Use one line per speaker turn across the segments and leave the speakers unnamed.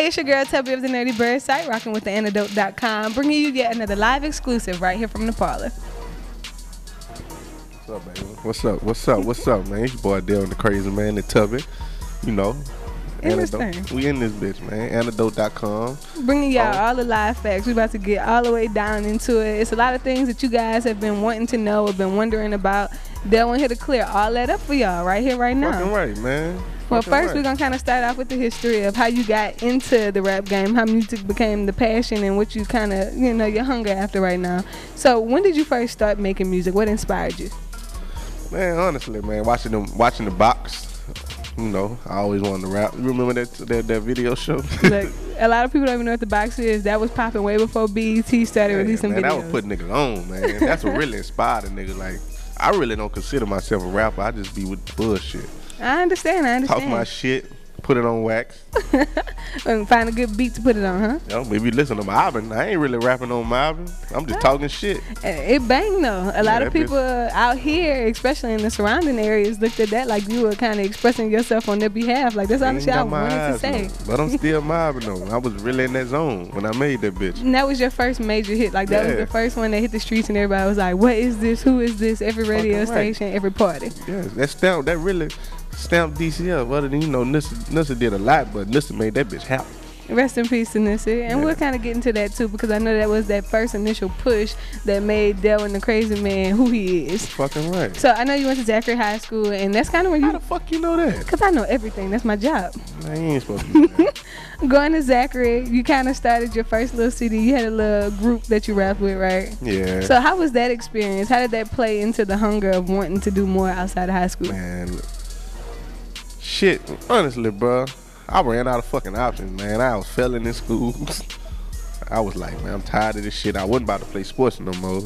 Hey, it's your girl Tubbi of the Nerdy Bird site, rocking with the antidote.com, bringing you yet another live exclusive right here from the parlor.
What's up, baby? What's up, man? It's your boy Delwin The Krazyman, the Tubbi. You know, Antidote. We in this bitch, man. Antidote.com.
Bringing y'all all the live facts. We about to get all the way down into it. It's a lot of things that you guys have been wanting to know or been wondering about. Delwin here to clear all that up for y'all right here, right now.
Fucking right, man.
Well, first we're going to kind of start off with the history of how you got into the rap game, how music became the passion, and what you kind of, you know, your hunger after right now. So when did you first start making music? What inspired you?
Man, honestly, man, watching the box, you know, I always wanted to rap. You remember that video show?
Look, a lot of people don't even know what the box is. That was popping way before BET started releasing videos.
That was putting niggas on, man. That's what really inspired a nigga. Like, I really don't consider myself a rapper. I just be with the bullshit.
I understand.
Talk my shit, put it on wax.
And find a good beat to put it on, huh?
Yo, maybe listen to my album. I ain't really rapping on my album. I'm just talking shit.
It bang though. A lot of people out here, especially in the surrounding areas, looked at that like you were kind of expressing yourself on their behalf. Like that's all the shit I wanted to say.
But I'm still mobbing though. I was really in that zone when I made that bitch.
And that was your first major hit. Like that was the first one that hit the streets and everybody was like, what is this? Who is this? Every radio station, every party.
Yeah, that really stamped DCL. Other than, you know, Nussie did a lot, but Nussie made that bitch happen.
Rest in peace to Nussie. And we'll kind of get into that too, because I know that was that first initial push that made Delwin The Krazyman who he is.
Fucking right.
So I know you went to Zachary High School, and that's kind of where you...
How the fuck you know that?
Because I know everything. That's my job.
I ain't supposed to do that.
Going to Zachary, you kind of started your first little CD. You had a little group that you rapped with, right?
Yeah.
So how was that experience? How did that play into the hunger of wanting to do more outside of high school?
Man, shit, honestly, bro, I ran out of fucking options, man. I was failing in school. I was like, man, I'm tired of this shit. I wasn't about to play sports no more.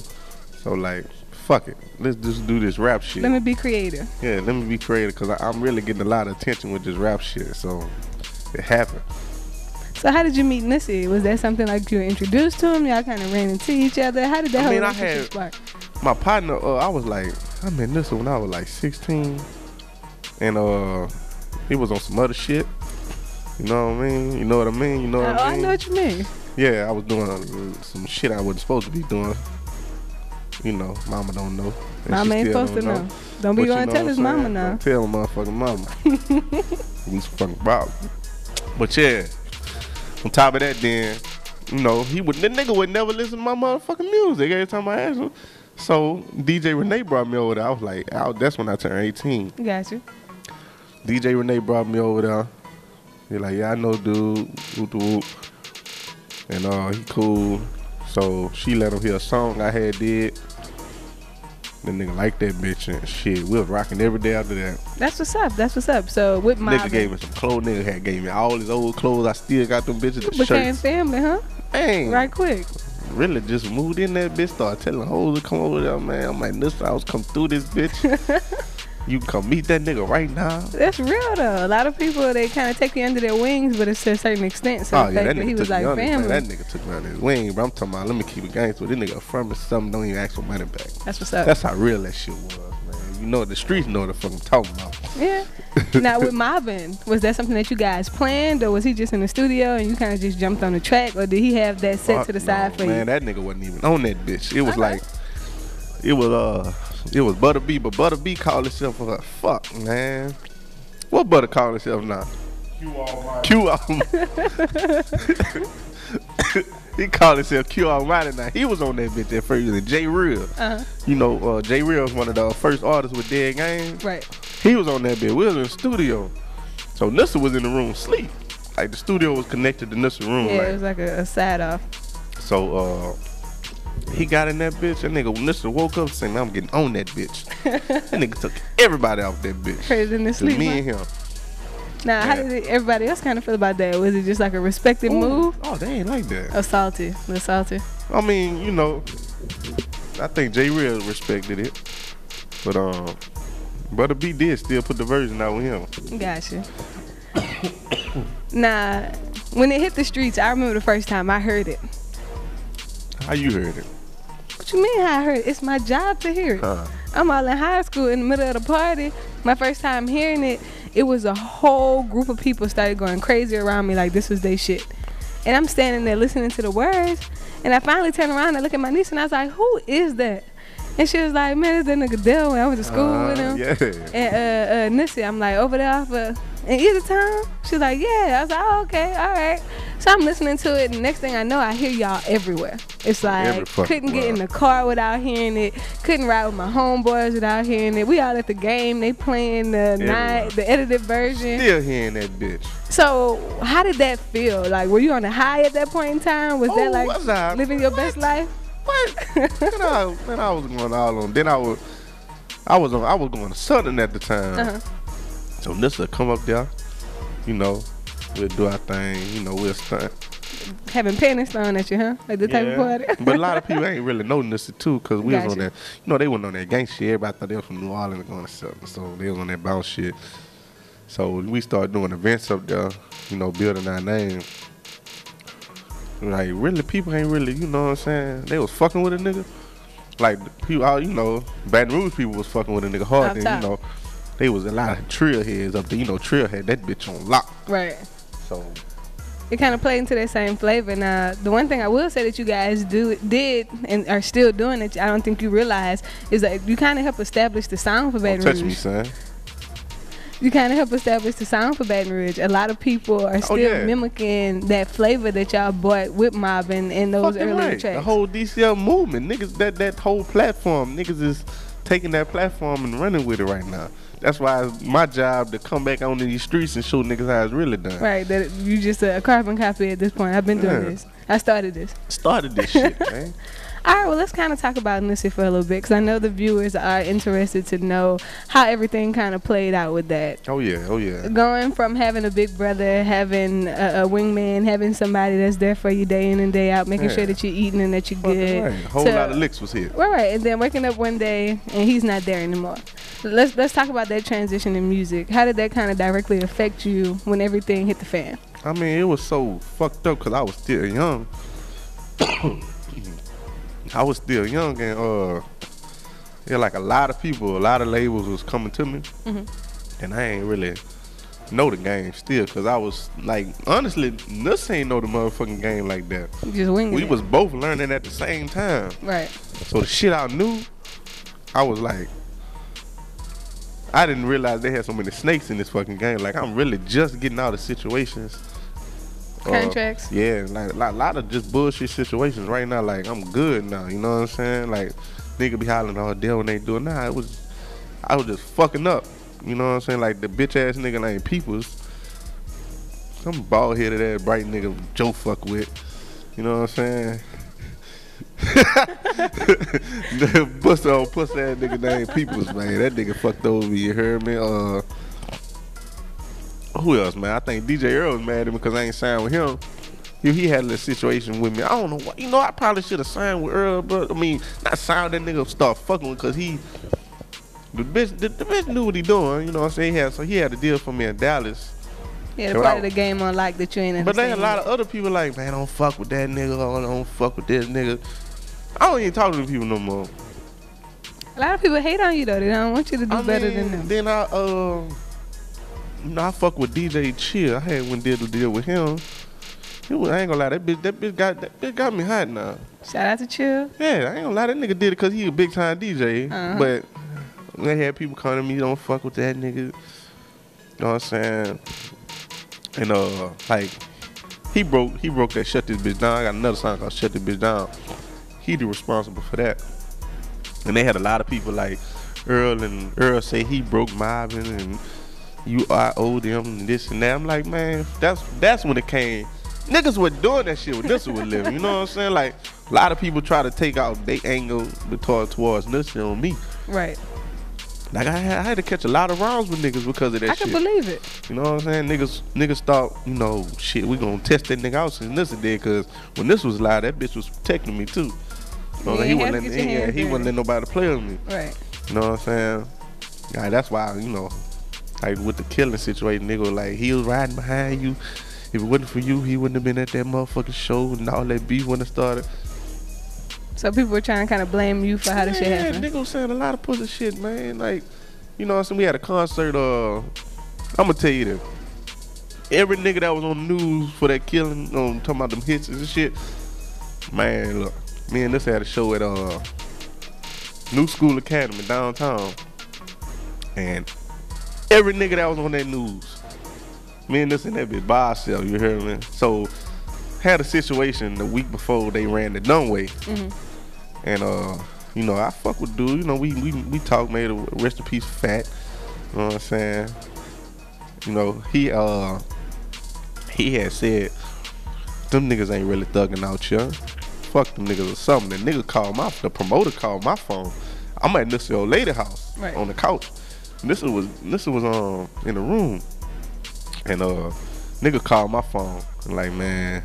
So, like, fuck it. Let's just do this rap shit.
Let me be creative.
Yeah, let me be creative, because I'm really getting a lot of attention with this rap shit. So, it happened.
So, how did you meet Nussie? Was that something like you were introduced to him? Y'all kind of ran into each other? How did that whole relationship spark?
My partner, I met Nussie when I was like 16. And, he was on some other shit. You know what I mean? You know what I mean? You know what I mean?
I know what you mean.
Yeah, I was doing some shit I wasn't supposed to be doing. You know, mama don't know.
Mama ain't supposed to know. Don't be going to tell his mama now.
Don't tell my motherfucking mama. He's fucking problem. But yeah, on top of that then, you know, the nigga would never listen to my motherfucking music every time I asked him. So DJ Renee brought me over there. I was like, that's when I turned 18.
Gotcha.
DJ Renee brought me over there. He like, yeah, I know dude, whoop whoop. And he cool. So she let him hear a song I had did. The nigga liked that bitch and shit. We was rocking every day after that.
That's what's up. That's what's up. So with my
nigga gave me some clothes. Nigga gave me all his old clothes. I still got them bitches. The
became
shirts.
Family, huh?
Man,
right quick.
Really just moved in that bitch. Started telling hoes to come over there, man. I'm like, this house come through this bitch. You can come meet that nigga right now. That's
real though. A lot of people, they kind of take you under their wings, but it's to a certain extent. So the fact that he was like family.
That nigga took me under his wing, but I'm talking about, let me keep it gangster. This nigga from me something, don't even ask for money back.
That's what's up.
That's how real that shit was, man. You know, the streets know what the fuck I'm talking about.
Yeah. Now with Marvin, was that something that you guys planned, or was he just in the studio and you kind of just jumped on the track, or did he have that set to the side for you?
Man, that nigga wasn't even on that bitch. It was like, it was Butter B, but Butter B called himself a fuck, man. What Butter called himself now? Q Almighty. He called himself Q Almighty now. He was on that bitch at first. And J Real. You know, J Real was one of the first artists with Dead Game.
Right.
He was on that bitch. We was in the studio. So Nussie was in the room asleep. Like the studio was connected to Nussie room.
Yeah, it was like a side off.
So he got in that bitch. That nigga, when Nussie woke up saying, I'm getting on that bitch. That nigga took everybody off that bitch.
Crazy in the sleep.
Me and him.
Now, how did everybody else kind of feel about that? Was it just like a respected move?
Oh, they ain't like that.
A little salty.
I mean, you know, I think J Real respected it. But Butter B did still put the version out with him.
Gotcha. Nah, when it hit the streets, I remember the first time I heard it.
How you heard it?
What you mean how I heard it? It's my job to hear it. I'm all in high school in the middle of the party. My first time hearing it, it was a whole group of people started going crazy around me like this was their shit. And I'm standing there listening to the words. And I finally turned around and I look at my niece and I was like, who is that? And she was like, man, it's that nigga Delwin. I went to school with him.
Yeah.
And Nussie, I'm like, over there off of in either town? She's like, yeah. I was like, oh, okay, all right. So I'm listening to it, and next thing I know, I hear y'all everywhere. It's like, couldn't get in the car without hearing it. Couldn't ride with my homeboys without hearing it. We all at the game. They playing the edited version.
Still hearing that bitch.
So how did that feel? Like, were you on a high at that point in time? Was that like living your best life?
What? Then I was going all on. Then I was going to Southern at the time. So this would come up there, you know, we'll do our thing, you know, we'll stunt.
Having pennies thrown at you, huh? Like the type of party.
But a lot of people ain't really know this too, cause we was on that. You know, they wasn't on that gang shit. Everybody thought they was from New Orleans going to Southern, so they was on that bounce shit. So we started doing events up there, you know, building our name. Like, really, people ain't really, you know what I'm saying? They was fucking with a nigga. Like, people, you know, Baton Rouge people was fucking with a nigga hard. Then, you know, they was a lot of Trill heads up there. You know, Trill had that bitch on lock.
Right.
So
it kind of played into that same flavor. Now, the one thing I will say that you guys did and are still doing that I don't think you realize is that you kind of help establish the sound for Baton Rouge.
Don't touch me, son.
You kind of help establish the sound for Baton Rouge. A lot of people are still mimicking that flavor that y'all bought with mobbing in those earlier tracks.
The whole DCL movement, niggas, that whole platform, niggas is taking that platform and running with it right now. That's why it's my job to come back onto these streets and show niggas how it's really done. Right,
that you just a carbon copy at this point. I've been doing this. I started this.
Shit, man.
All right, well, let's kind of talk about Nussie for a little bit, because I know the viewers are interested to know how everything kind of played out with that.
Oh, yeah.
Going from having a big brother, having a wingman, having somebody that's there for you day in and day out, making sure that you're eating and that you're good.
Right. A whole lot of licks was here.
Right, and then waking up one day and he's not there anymore. Let's talk about that transition in music. How did that kind of directly affect you when everything hit the fan?
I mean, it was so fucked up because I was still young. And yeah, like a lot of people, a lot of labels was coming to me, and I ain't really know the game still, cause I was like, honestly, Nussie ain't know the motherfucking game like that.
Just winging
We was both learning at the same time.
Right.
So the shit I knew, I was like, I didn't realize they had so many snakes in this fucking game. Like, I'm really just getting out of situations.
Contracts.
Yeah, like a lot of just bullshit situations right now. Like, I'm good now, you know what I'm saying? Like, nigga be hollering all day when they doing. Nah, I was just fucking up. You know what I'm saying? Like, the bitch ass nigga named Peoples, some bald headed ass bright nigga Joe fuck with. You know what I'm saying? The pussy ass nigga named Peoples, man. That nigga fucked over me, you heard me? Who else, man? I think DJ Earl was mad at me because I ain't signed with him. He had a little situation with me. I don't know what. You know, I probably should have signed with Earl, but I mean, not signed that nigga, start fucking with, because the bitch knew what he doing. You know what I'm saying? He had a deal for me in Dallas.
Yeah, the part of the game on like that you ain't understand.
But there a lot of other people like, man, don't fuck with that nigga, or don't fuck with this nigga. I don't even talk to them people no more.
A lot of people hate on you though. They don't want you to do better than them.
Then I fuck with DJ Chill. I had one did a deal with him. I ain't gonna lie, that bitch got me hot now.
Shout out to Chill.
Yeah, I ain't gonna lie, that nigga did it because he a big time DJ. But they had people calling me, don't fuck with that nigga. You know what I'm saying? And like he broke that Shut This Bitch Down. I got another song called Shut This Bitch Down. He the responsible for that. And they had a lot of people like Earl say he broke Marvin and I owe them and this and that. I'm like, man, that's when it came. Niggas were doing that shit when Nussie was living. You know what I'm saying? Like, a lot of people try to take out their angle towards Nussie on me.
Right.
Like, I had to catch a lot of rounds with niggas because of that shit.
I can believe it.
You know what I'm saying? Niggas thought, you know, shit, we gonna test that nigga out since Nussie did, because when this was live, that bitch was protecting me too. You know, he wasn't letting nobody play with me.
Right.
You know what I'm saying? Yeah, that's why, you know, like with the killing situation, nigga was like, he was riding behind you. If it wasn't for you, he wouldn't have been at that motherfucking show and all that beef wouldn't have started.
So people were trying to kind of blame you for how the shit happened?
Yeah, nigga was saying a lot of pussy shit, man. Like, you know what I'm saying? We had a concert, I'm going to tell you this. every nigga that was on the news for that killing, talking about them hits and shit. Man, look, me and this had a show at New School Academy downtown, and every nigga that was on that news, me and this and that bitch by ourselves, you hear me? So had a situation the week before they ran the Dunway, and you know, I fuck with dude. You know, we talked, made a rest in peace Fat. You know what I'm saying? You know, he had said them niggas ain't really thugging out here. Fuck them niggas or something. The promoter called my phone. I'm at this old lady house on the couch. And this was in the room. And nigga called my phone and like, man,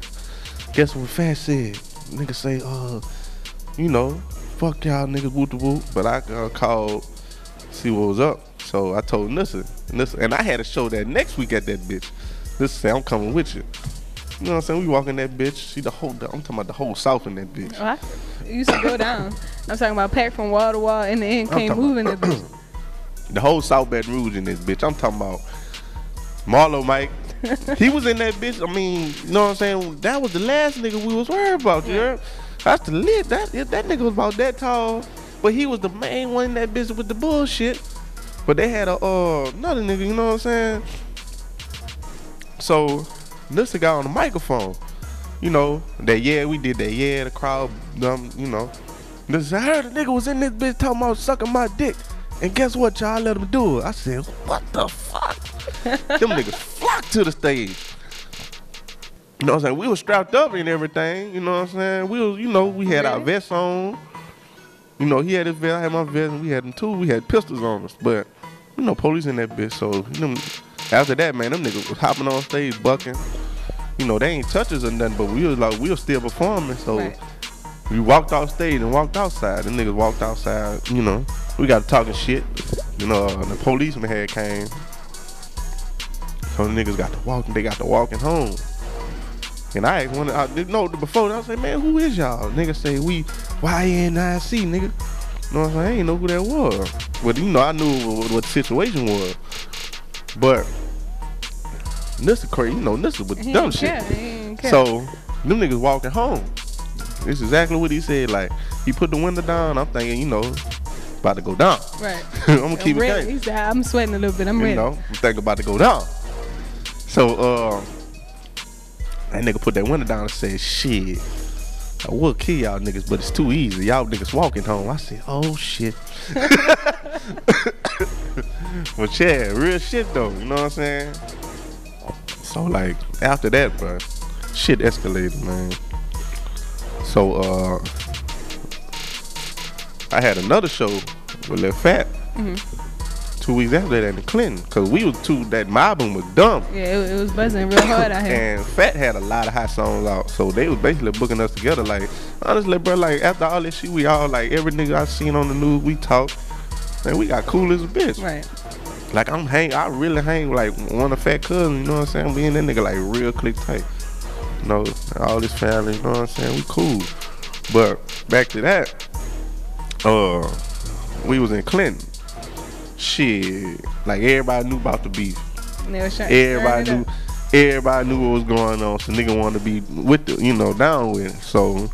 guess what Fat said? Nigga say, you know, fuck y'all niggas whoop the whoop. But I called, see what was up. So I told Nissa, and I had a show that next week at that bitch. Nissa said, I'm coming with you. You know what I'm saying? We walk in that bitch. See I'm talking about the whole South in that bitch.
I used to go down. I'm talking about packed from wall to wall. In the end, can't move in that bitch.
The whole South Baton Rouge in this bitch. I'm talking about Marlo Mike. He was in that bitch. I mean, you know what I'm saying? That was the last nigga we was worried about, you heard? That's the lit. That nigga was about that tall. But he was the main one in that bitch with the bullshit. But they had another nigga, you know what I'm saying? So this guy on the microphone, you know, we did that, the crowd, you know. I heard a nigga was in this bitch talking about sucking my dick. And guess what, y'all let him do it. I said, what the fuck? Them niggas flocked to the stage. You know what I'm saying? We was strapped up and everything, you know what I'm saying? We was, you know, we had our vests on. You know, he had his vest, I had my vest, and we had them too. We had pistols on us, but, you know, police in that bitch, so, you know, after that, man, them niggas was hopping on stage, bucking. You know, they ain't touch us or nothing, but we was still performing, so we walked off stage and walked outside. Them niggas walked outside, you know. We got to talking shit. You know, the policeman had came. So the niggas got to walking, they got to walking home. And I asked one, before, I said, man, who is y'all? Niggas say, we YNIC, nigga. You know what I'm saying? I ain't know who that was. But, you know, I knew what the situation was. But this is crazy, you know, this is with dumb shit. So them niggas walking home. This is exactly what he said. Like, he put the window down. I'm thinking, you know, about to go down.
Right.
I'm gonna keep it going.
He said, I'm sweating a little bit. I'm ready.
You know, I'm thinking about to go down. So that nigga put that window down and said, shit, I will kill y'all niggas, but it's too easy. Y'all niggas walking home. I said, oh shit. But yeah, real shit though, you know what I'm saying? So like after that, bro, shit escalated, man. So I had another show with Lil Fat 2 weeks after that in Clinton, cause we was that mobbing was dumb.
Yeah, it was buzzing real hard out here.
And Fat had a lot of hot songs out, so they was basically booking us together. Like honestly, bro, like after all this shit, we all like every nigga I seen on the news, we talk, and we got cool as a bitch.
Right.
Like I really hang with like one of Fat cousins, you know what I'm saying? We and that nigga like real click tight. You know, all this family, you know what I'm saying? We cool. But back to that, we was in Clinton. Shit, like everybody knew about the beef. Everybody knew what was going on. So nigga wanted to be with the, you know, down with it. So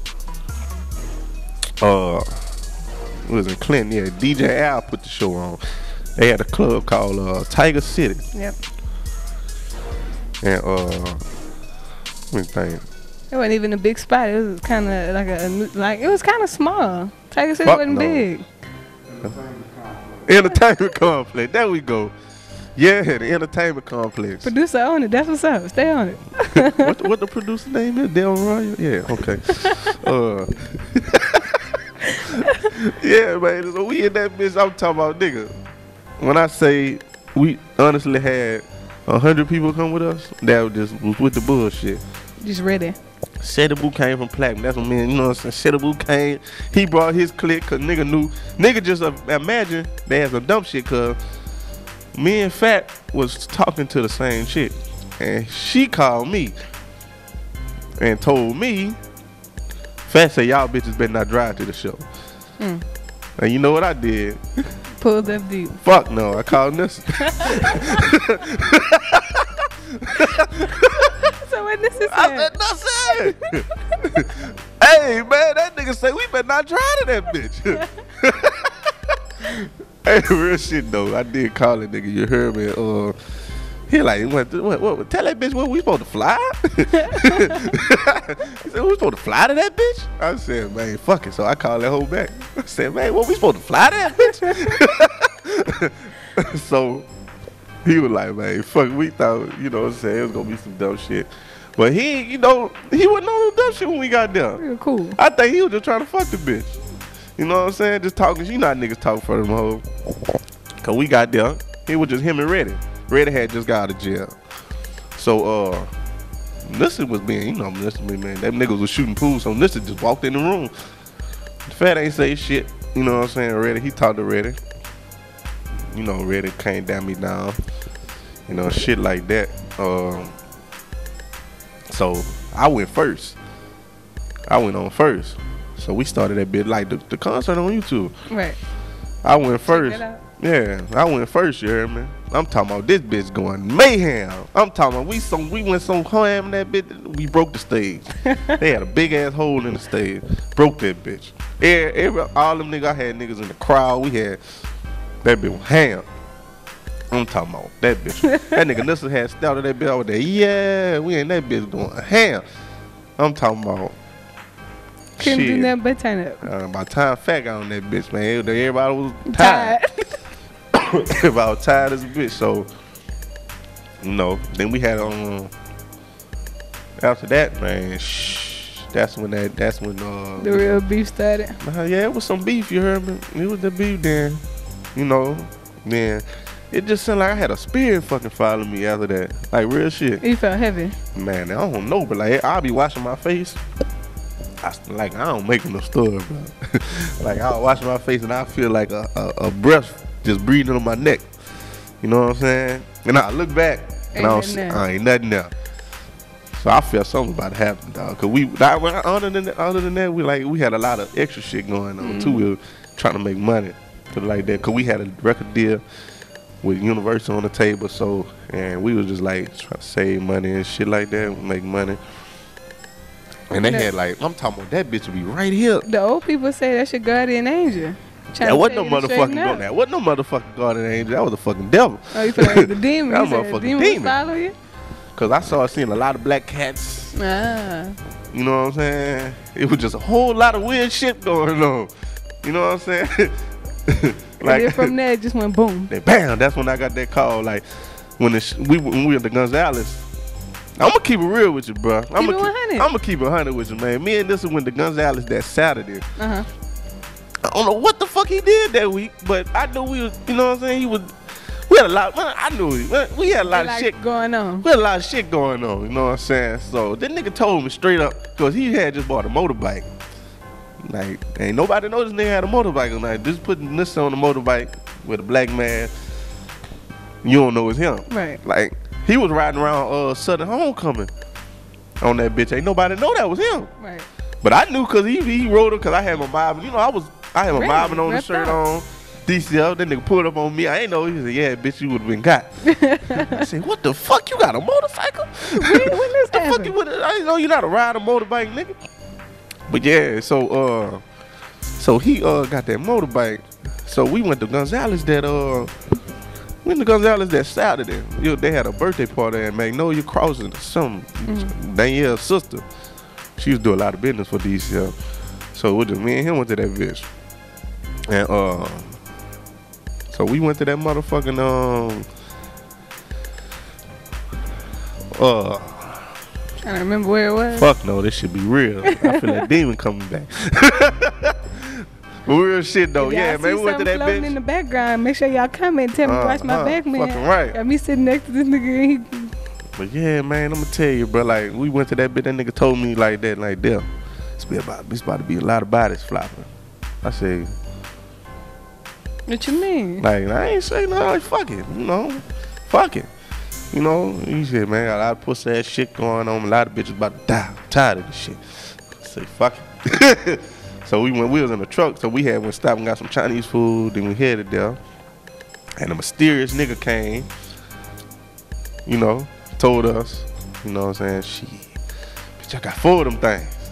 we was in Clinton. Yeah, DJ Al put the show on. They had a club called Tiger City.
Yep.
And let me think.
It wasn't even a big spot. It was kind of like it was kind of small. Tiger City wasn't big.
Entertainment complex. There we go. Yeah, the entertainment complex.
Producer on it. That's what's up. Stay on it.
what the producer name is? Delwin Royal? Yeah. Okay. Yeah, man. So we in that bitch. I'm talking about, nigga. When I say we honestly had 100 people come with us, that was with the bullshit.
Just ready.
Ceddy Bu came from Platinum. That's what man, you know what I'm saying? Ceddy Bu came. He brought his clique because nigga knew. Nigga just imagine they had some dumb shit because me and Fat was talking to the same chick. And she called me and told me, Fat said, y'all bitches better not drive to the show. And you know what I did? Pulled up deep. Fuck no, I called Nussie.
So what this is
I said, nothing. Hey, man, that nigga say we better not try to that bitch. Hey, real shit, though. I did call that nigga, you heard me. He like, what, tell that bitch what we supposed to fly? He said, we supposed to fly to that bitch? I said, man, fuck it. So I called that hoe back. I said, man, what, we supposed to fly to that bitch? So he was like, man, fuck, we thought, you know what I'm saying, it was going to be some dumb shit. But he, you know, he wasn't on no dumb shit when we got there.
Real cool.
I think he was just trying to fuck the bitch. You know what I'm saying? Just talking. You know how niggas talk for them hoes. Cause we got there. It was just him and Reddy. Reddy had just got out of jail. So, Nussie was being, you know, Nussie, man. Them niggas was shooting pool, so Nussie just walked in the room. The fat ain't say shit. You know what I'm saying? Reddy, he talked to Reddy. You know, Reddy can't damn me down. You know, shit like that. So I went first. I went on first. So we started that bit like the concert on YouTube.
Right.
I went first. Yeah, I went first, you heard me? I'm talking about this bitch going mayhem. I'm talking about we went so ham in that bitch, we broke the stage. They had a big ass hole in the stage. Broke that bitch. All them niggas, I had niggas in the crowd. We had that bitch was ham. I'm talking about that bitch. That nigga Nussie had started that bitch over there. Yeah, we ain't that bitch going ham. I'm talking about.
Couldn't do nothing but turn up.
By the time Fat got on that bitch, man, everybody was tired. Everybody was tired as a bitch. So, you know, then we had after that, man, that's when the
real beef started.
Yeah, it was some beef, you heard me? It was the beef then. You know, then it just seemed like I had a spirit fucking following me after that. Like real shit.
You felt heavy.
Man, I don't know, but like I'll be washing my face. I don't make no story, bro. Like I'll wash my face and I feel like a breath just breathing on my neck. You know what I'm saying? And I look back and I ain't nothing there. So I felt something about to happen, dog. Cause other than that, we had a lot of extra shit going on too. We were trying to make money, like that. Cause we had a record deal with Universal on the table, and we was just like trying to save money and shit like that, make money. And they had like, I'm talking about that bitch would be right here.
The old people say that's your guardian angel.
That wasn't no motherfucking God. That wasn't no motherfucking guardian angel. That was the fucking devil.
Oh, you feel like the demon?
That was motherfucking demon.
Follow you?
Cause I started seeing a lot of black cats. You know what I'm saying? It was just a whole lot of weird shit going on. You know what I'm saying?
Like, and then from there it just went boom.
Then bam, that's when I got that call. Like when we were at the Gonzalez. I'm gonna keep it real with you, bro. I'm gonna keep it 100 with you, man. Me and this went to Gonzalez that Saturday. I don't know what the fuck he did that week, but I knew we was, you know what I'm saying? We had a lot, man, I knew we had a lot of shit
going on.
We had a lot of shit going on, you know what I'm saying? So that nigga told me straight up, cause he had just bought a motorbike. Like, ain't nobody know this nigga had a motorbike. Like, just putting this on the motorbike with a black man, you don't know it's him.
Right.
Like, he was riding around Southern Homecoming on that bitch. Ain't nobody know that was him.
Right.
But I knew cause he rode him cause I had my mobbing. You know, I had my mobbing on the shirt on. DCL, that nigga pulled up on me. I ain't know. He said, yeah, bitch, you would've been got. I said, what the fuck? You got a motorcycle?
When this
the fuck you I didn't know you know how to ride a motorbike, nigga. But yeah, so he got that motorbike. So we went to Gonzalez that Saturday. They had a birthday party at Magnolia Crossing or something. Danielle's sister. She used to do a lot of business for DCL. So it was just me and him went to that bitch. And so we went to that motherfucking
trying to remember where it was.
Fuck no, this should be real. I feel like demon coming back. But real shit though, yeah, man. We went to that bitch.
In the background, make sure y'all comment. Tell me to watch my back, man.
Fucking right.
Got me sitting next to this nigga.
But yeah, man, I'm gonna tell you, bro. Like we went to that bitch. That nigga told me like that, like damn, it's about to be a lot of bodies flopping. I said,
what you mean?
Like I ain't saying nothing. Like fuck it, you know, fuck it. You know, he said, man, got a lot of pussy ass shit going on. A lot of bitches about to die. I'm tired of this shit. I say, fuck it. So we was in the truck. So we went stop and got some Chinese food. Then we headed there. And a mysterious nigga came, you know, told us, you know what I'm saying, shit, bitch, I got 4 of them things.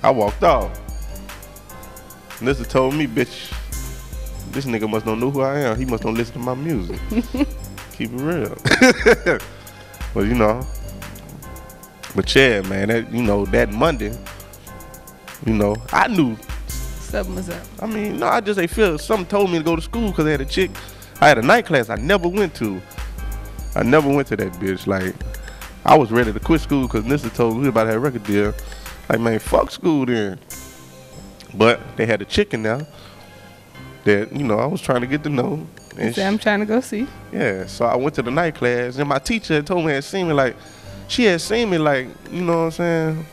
I walked off. Nissa told me, bitch, this nigga must don't know who I am. He must don't listen to my music. Keep it real. But you know, but yeah, man, that, you know, that Monday, you know, I knew
something was up.
I mean, no, I just ain't feel. Something told me to go to school because I had a chick. I had a night class I never went to. I never went to that bitch. Like, I was ready to quit school because Nissa told me we about to have a record deal. Like, man, fuck school then. But they had a chick in there that, you know, I was trying to get to know.
And I'm trying to go see.
Yeah, so I went to the night class, and my teacher had told me, had seen me, like, she had seen me, like, you know what I'm saying?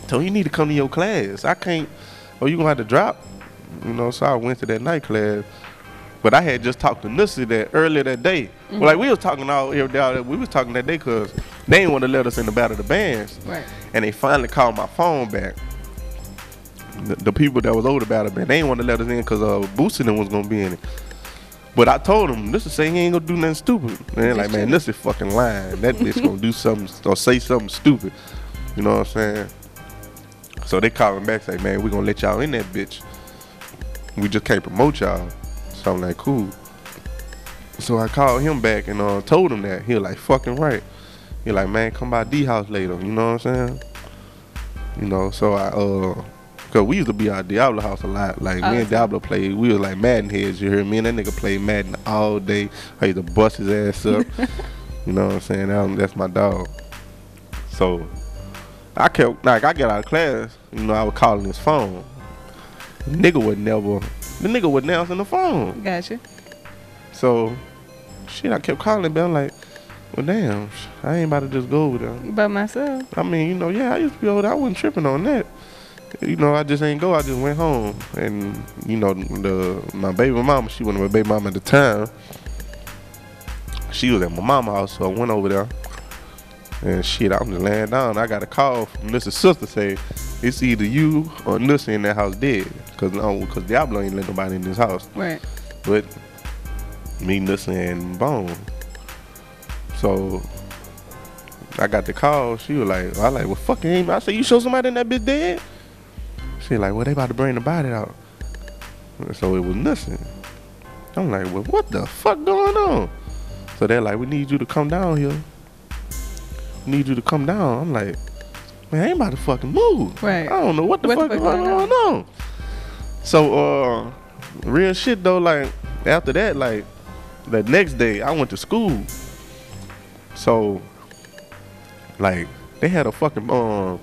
Told me, you need to come to your class. I can't, you gonna have to drop. You know, so I went to that night class. But I had just talked to Nussie that earlier that day. Mm-hmm. Well, like, we was talking all every day. We was talking that day because they didn't want to let us in the Battle of the Bands.
Right.
And they finally called my phone back. The people that was over the Battle Band, they didn't want to let us in because Boosie them was gonna be in it. But I told him, Nussie say he ain't gonna do nothing stupid. And they're like, man, Nussie fucking lying. That bitch gonna do something or say something stupid. You know what I'm saying? So they called him back, say, man, we gonna let y'all in that bitch. We just can't promote y'all. So I'm like, cool. So I called him back and told him that. He was like, fucking right. He like, man, come by D house later. You know what I'm saying? You know, so I cause we used to be at Diablo house a lot. Like me and Diablo played, we was like Madden heads, you hear me? And that nigga played Madden all day. I used to bust his ass up. You know what I'm saying? That's my dog. So I kept, like, I got out of class, you know, I was calling his phone. The nigga wasn't answering the phone.
Gotcha.
So shit, I kept calling, but I'm like, well, damn, I ain't about to just go over there.
By myself.
I mean, you know, yeah, I used to be over there. I wasn't tripping on that. You know, I just ain't go. I just went home. And, you know, my baby mama, she wasn't my baby mama at the time. She was at my mama's house, so I went over there. And shit, I'm just laying down. I got a call from Nussie's sister saying, it's either you or Nussie in that house dead. Because Diablo ain't let nobody in this house.
Right.
But me, Nussie, and Bone. So I got the call. She was like, well, fucking him. I said, you sure somebody in that bitch dead? She like, well, they about to bring the body out. So it was Nussie. I'm like, well, what the fuck going on? So they're like, we need you to come down here. We need you to come down. I'm like, man, I ain't about to fucking move.
Right.
I don't know what the fuck is going on. So, real shit though, like, after that, like, the next day, I went to school. So, like, they had a fucking, a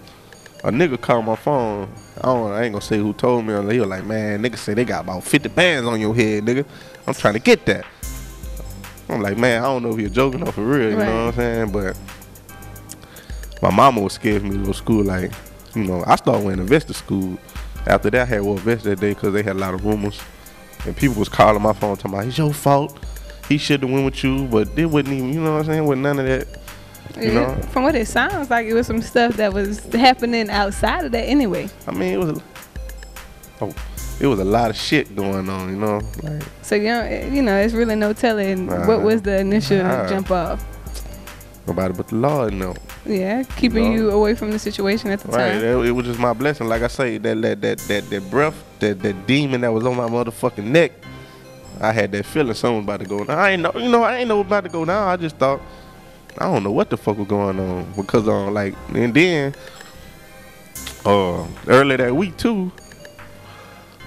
nigga call my phone. I ain't gonna say who told me. He was like, man, nigga say they got about 50 bands on your head, nigga. I'm trying to get that. I'm like, man, I don't know if you're joking or for real, you know what I'm saying? But my mama was scared for me to go to school. Like, you know, I started wearing a vest to school. After that, I had wore a vest that day because they had a lot of rumors. And people was calling my phone talking about, it's your fault. He should have went with you, but it wasn't even, you know what I'm saying? With none of that. You know?
From what it sounds like, it was some stuff that was happening outside of that anyway.
I mean, it was a lot of shit going on, you know. Like,
so you know, it's really no telling what was the initial jump off.
Nobody but the Lord know.
Yeah, keeping you away from the situation at the time.
Right, it was just my blessing. Like I say, that breath, that demon that was on my motherfucking neck, I had that feeling something was about to go down. I ain't know about to go down. I just thought, I don't know what the fuck was going on. Because, and then, earlier that week, too,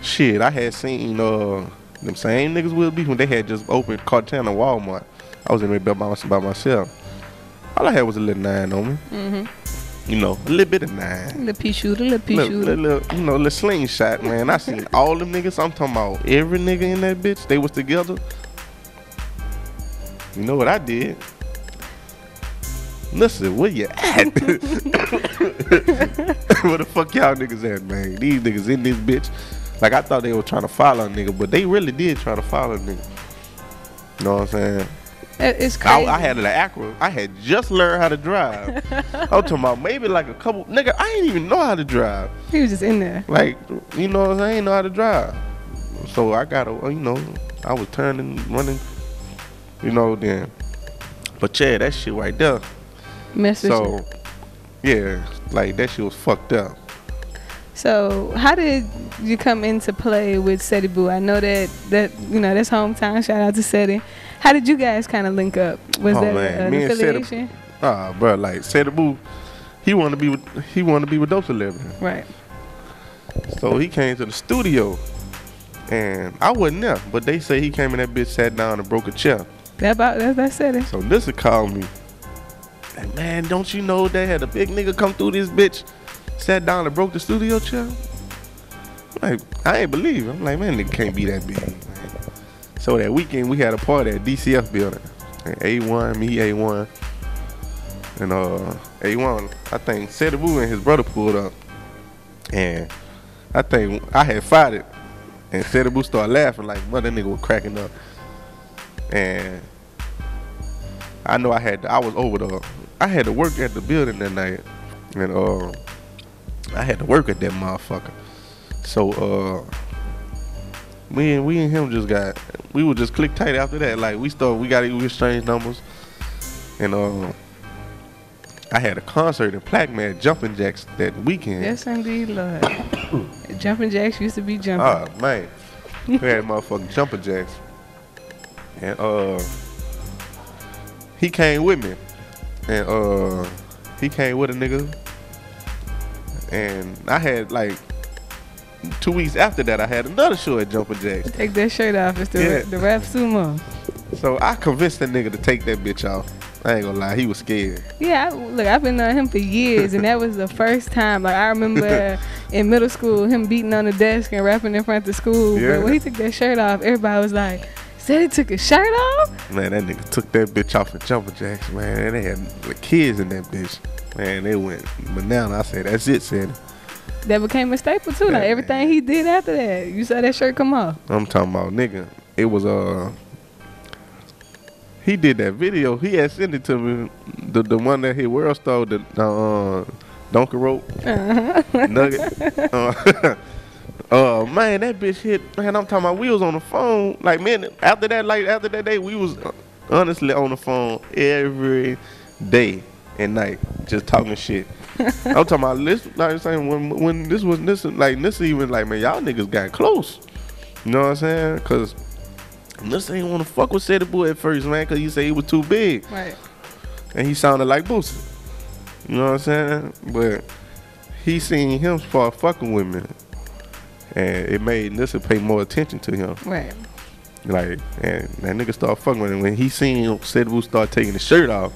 shit, I had seen, them same niggas Will Be when they had just opened Cartana Walmart. I was in there by myself. All I had was a little 9 on me. Mm-hmm. You know, a little bit of 9.
Little pea shooter.
Little slingshot, man. I seen all them niggas. I'm talking about every nigga in that bitch. They was together. You know what I did? Listen, where you at? Where the fuck y'all niggas at, man? These niggas in this bitch. Like, I thought they were trying to follow a nigga, but they really did try to follow a nigga. You know what I'm saying?
It's crazy.
I had an Acura. I had just learned how to drive. I'm talking about maybe like a couple. Nigga, I ain't even know how to drive.
He was just in there.
Like, you know what I'm saying? I ain't know how to drive. So I got to, I was turning, running, then But yeah, that shit right there. So, yeah, like that shit was fucked up.
So, how did you come into play with Ceddy Bu? I know that you know that's hometown. Shout out to Ceddy. How did you guys kind of link up? Was that an affiliation?
Bro, like Ceddy Bu, he wanted to be with Dope Celebrity.
Right.
So he came to the studio, and I wasn't there, but they say he came in that bitch, sat down, and broke a chair.
That's Ceddy.
So Nussie called me, and man, don't you know they had a big nigga come through this bitch, sat down and broke the studio chair? Like, I ain't believe it. I'm like, man, nigga can't be that big. Man. So that weekend we had a party at DCF building, and A1, me, A1, and A1. I think Ceddy Bu and his brother pulled up, and I think I had fought it, and Ceddy Bu started laughing like, well, that nigga was cracking up. And I know I had to work at the building that night, and I had to work at that motherfucker. So we and him we would just click tight after that. Like we exchanged numbers, and I had a concert in Plaquemine Jumping Jacks that weekend.
Yes, indeed, Lord. Jumping Jacks used to be jumping.
Oh man, we had motherfucking Jumping Jacks, and he came with me, and he came with a nigga, and I had like 2 weeks after that I had another show at Jumping Jacks.
Take that shirt off. It's the rap sumo.
So I convinced that nigga to take that bitch off. I ain't gonna lie, he was scared.
Yeah, look, I've been knowing him for years, and that was the first time. Like, I remember in middle school, him beating on the desk and rapping in front of school. Yeah. But when he took that shirt off, everybody was like, said he took his shirt off?
Man, that nigga took that bitch off at Jumping Jacks, man. And they had the kids in that bitch. Man, they went banana. I said, that's it, Ceddy.
That became a staple, too. Yeah, like, everything he did after that, you saw that shirt come off.
I'm talking about, nigga, it was, he did that video. He had sent it to me, the one that hit World Star, the donkey rope nugget. Man, that bitch hit. Man, I'm talking about we was on the phone. Like, man, after that day, we was honestly on the phone every day and night, just talking shit. I'm talking about this. Like I'm saying, when this even like, man, y'all niggas got close. You know what I'm saying? Cause Nussie ain't want to fuck with Ceddy Bu at first, man, because he said he was too big.
Right.
And he sounded like Boosie. You know what I'm saying? But he seen him start fucking with me. And it made Nussie pay more attention to him.
Right.
Like, and that nigga started fucking with him. When he seen Ceddy Bu start taking his shirt off,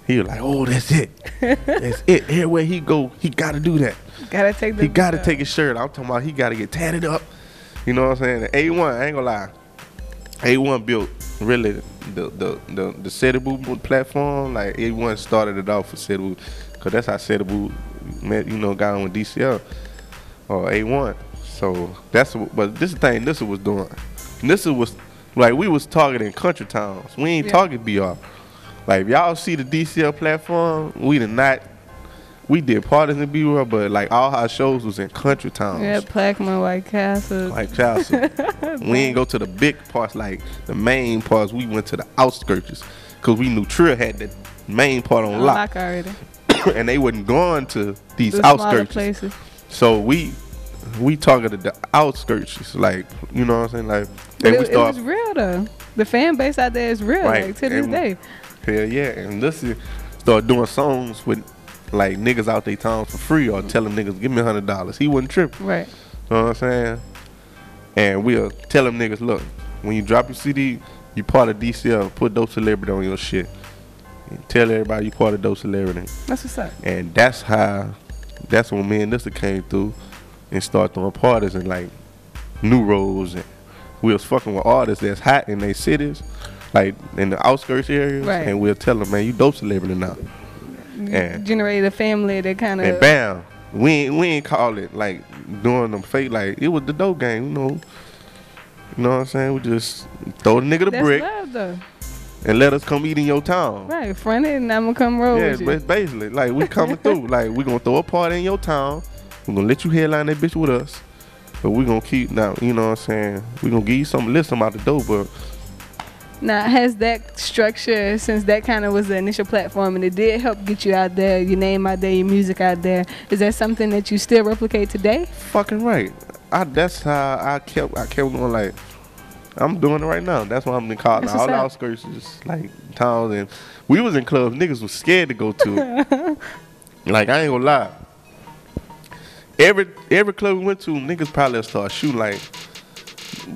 he was like, oh, that's it. That's it. Everywhere he go, he got to do that. He got to take his shirt off. I'm talking about he got to get tatted up. You know what I'm saying? And A1, I ain't gonna lie. A1 built really the Ceddy Bu platform. Like, A1 started it off for Ceddy Bu, cause that's how Ceddy Bu met, got on with DCL or A1. So but this is the thing Nussie was doing. Nussie was like, we was targeting country towns. We ain't target BR. Like, if y'all see the DCL platform, we did parties in BR, but like all our shows was in country towns.
Yeah, Plaquemine, White Castle.
We ain't go to the big parts, like the main parts. We went to the outskirts, cause we knew Trill had the main part on lock
already.
And they wasn't going to these outskirts places. So we targeted the outskirts, like, you know what I'm saying, like.
But it was real though. The fan base out there is real, right. Like to this day.
Hell yeah, and Nussie started doing songs with like niggas out their town for free, or tell them niggas, give me $100. He wasn't tripping.
Right.
You know what I'm saying? And we'll tell them niggas, look, when you drop your CD, you part of DCL, put Dope Celebrity on your shit. And tell everybody you part of Dope Celebrity.
That's what's up.
And that's when me and Nussie came through and started throwing parties in like New Roads, and we was fucking with artists that's hot in their cities, like in the outskirts areas, right. And we'll tell them, man, you Dope Celebrity now. And
generate a family that kind of.
And bam, we ain't call it like doing them fake, like it was the dope game, you know. You know what I'm saying? We just throw the nigga the brick.
Love, though.
And let us come eat in your town.
Right, front it and I'm gonna come roll with you.
Yeah, basically, like we coming through. Like we gonna throw a party in your town. We gonna let you headline that bitch with us. But we gonna keep now, you know what I'm saying? We gonna give you some, list some out the dope, but
Now, has that structure, since that kind of was the initial platform and it did help get you out there, your name out there, your music out there, is that something that you still replicate today?
Fucking right. That's how I kept going, like, I'm doing it right now. That's why I'm calling all the outskirts, just like towns. And we was in clubs niggas was scared to go to. Like, I ain't gonna lie. Every club we went to, niggas probably start shooting, like,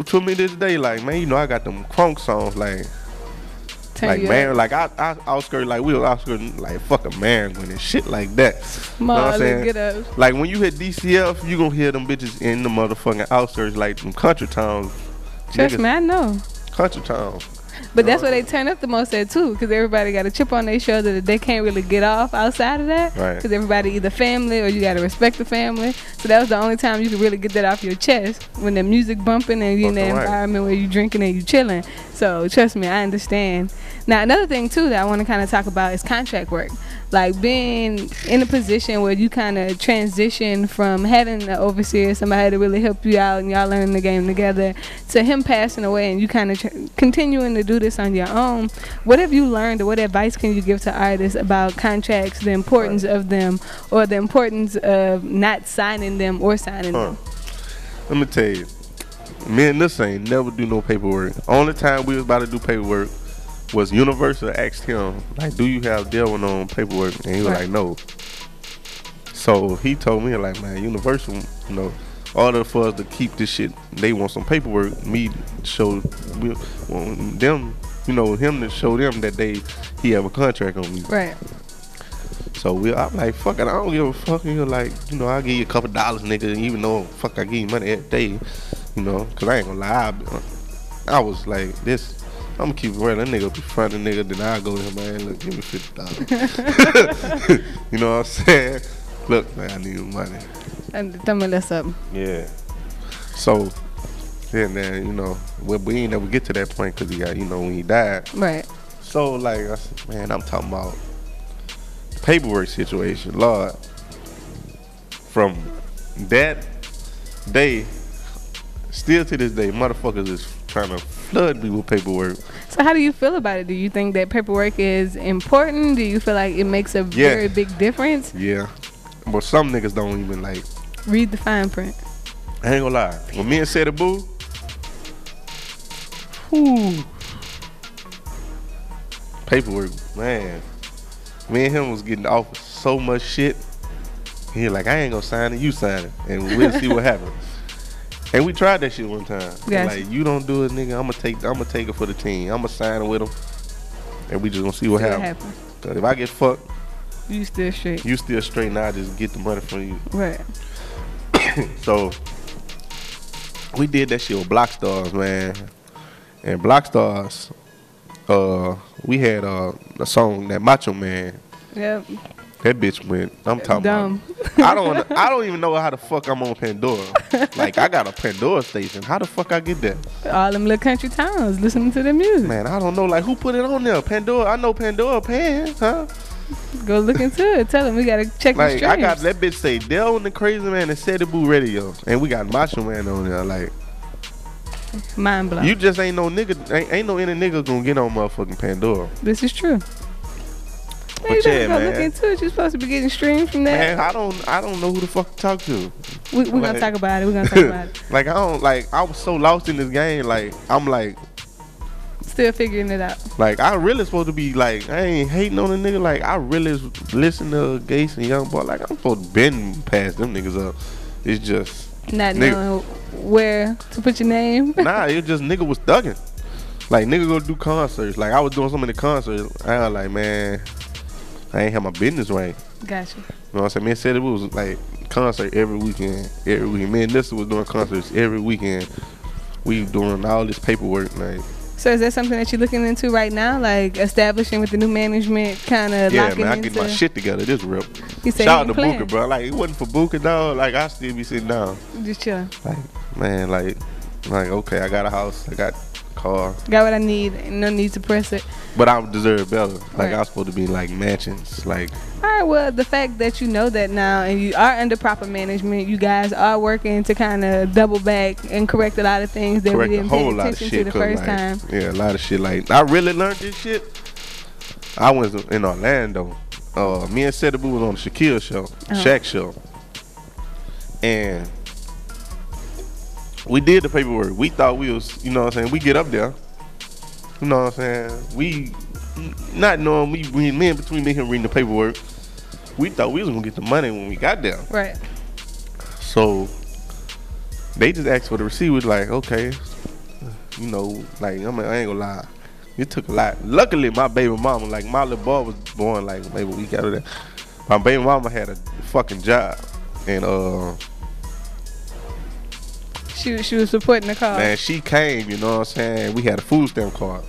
to me this day, like, man, you know, I got them crunk songs, like man, like I outskirt, like we was outskirting, like fuck a man and shit like that. You know what I'm saying?
Get up.
Like when you hit DCF, you gonna hear them bitches in the motherfucking outskirts, like them country towns.
Trust me, I know.
Country towns.
But that's where they turn up the most at too, because everybody got a chip on their shoulder that they can't really get off outside of that.
Right.
Because everybody either family or you got to respect the family. So that was the only time you could really get that off your chest, when the music bumping and you're in the environment where you drinking and you chilling. So trust me, I understand. Now another thing too that I want to kind of talk about is contract work. Like being in a position where you kind of transition from having an overseer, somebody to really help you out and y'all learning the game together, to him passing away and you kind of continuing to do this on your own. What have you learned, or what advice can you give to artists about contracts, the importance of them, or the importance of not signing them or signing them?
Let me tell you, me and this ain't never do no paperwork. Only time we was about to do paperwork was Universal asked him, like, do you have Delwin on paperwork? And he was like, no. So he told me, like, man, Universal, you know, order for us to keep this shit, they want some paperwork. Me show them, you know, him to show them that he have a contract on me.
Right.
So I'm like, fuck it, I don't give a fuck. You're like, you know, I'll give you a couple dollars, nigga, even though, fuck, I give you money every day, you know, because I ain't gonna lie. I was like, I'm gonna keep it real. That nigga be frontin' nigga, then I go to him, man, look, give me $50. You know what I'm saying? Look, man, I need money.
And tell me that's up.
Yeah. So, then, you know, we ain't never get to that point because he got, you know, when he died.
Right.
So, like, I said, man, I'm talking about the paperwork situation. Lord, from that day, still to this day, motherfuckers is trying to flood me with paperwork.
So how do you feel about it? Do you think that paperwork is important? Do you feel like it makes a very big difference?
Yeah. But some niggas don't even, like,
read the fine print.
I ain't gonna lie. When me and Ceddy Bu, paperwork, man. Me and him was getting offered so much shit. He like, I ain't gonna sign it, you sign it, and we'll see what happens. And we tried that shit one time. Like, you don't do it, nigga, I'm gonna take it for the team. I'm gonna sign it with him, and we just gonna see what happens. Cause if I get fucked,
you still straight.
You still straight, and I just get the money from you.
Right.
So we did that shit with Block Stars, man. And Block Stars, we had a song, that Macho Man. Yep. That bitch went, I'm talking
dumb.
About, I don't even know how the fuck I'm on Pandora. Like, I got a Pandora station. How the fuck I get that?
All them little country towns listening to their music.
Man, I don't know, like, who put it on there? Pandora, I know Pandora paying, huh?
Go look into it. Tell them we gotta check the streams.
I got that bitch say Delwin The Krazyman and Ceddy Bu radio. And we got Macho Man on there, like.
Mind blown.
You just ain't no nigga, ain't no any nigga gonna get on motherfucking Pandora.
This is true. Man, you gotta go look into it. You're supposed to be getting streams from that.
Man, I don't know who the fuck to talk to.
We're gonna talk about it. We're gonna talk about it.
Like, I was so lost in this game. Like, I'm like,
still figuring it out.
Like, I really supposed to be like, I ain't hating on a nigga. Like, I really listen to Gates and Young Boy. Like, I'm supposed to bend past them niggas up. It's just
not knowing where to put your name.
Nah, it just nigga was thugging. Like, nigga go do concerts. Like, I was doing so many concerts. I was like, man, I ain't have my business right.
Gotcha.
You know what I'm saying? Me and Ceddy Bu was like concert every weekend. Me and Nussie was doing concerts every weekend. We doing all this paperwork, like.
So is that something that you're looking into right now, like establishing with the new management, kind of locking into?
Yeah, man, I get my shit together. This rip.
Shout
out to Booker, bro. Like, it wasn't for Booker, dog. Like, I still be sitting down.
Just chilling.
Like, man, like, okay, I got a house. I got car.
Got what I need. No need to press it.
But I deserve better. Like,
right.
I was supposed to be like mansions. Like,
all right, well, the fact that you know that now and you are under proper management, you guys are working to kind of double back and correct a lot of things that we didn't pay attention to the first time.
Yeah, a lot of shit. Like, I really learned this shit. I was in Orlando. Me and Ceddy Bu was on the Shaquille show, Shaq show. And we did the paperwork. We thought we was, you know what I'm saying, we get up there. You know what I'm saying? We, not knowing, me and between me and him reading the paperwork, we thought we was gonna get the money when we got there.
Right.
So they just asked for the receipt. Was like, okay, you know, like, I ain't gonna lie, it took a lot. Luckily, my baby mama, like, my little boy was born like maybe a week after that. My baby mama had a fucking job, and
she was supporting the cause.
Man, she came, you know what I'm saying? We had a food stamp card,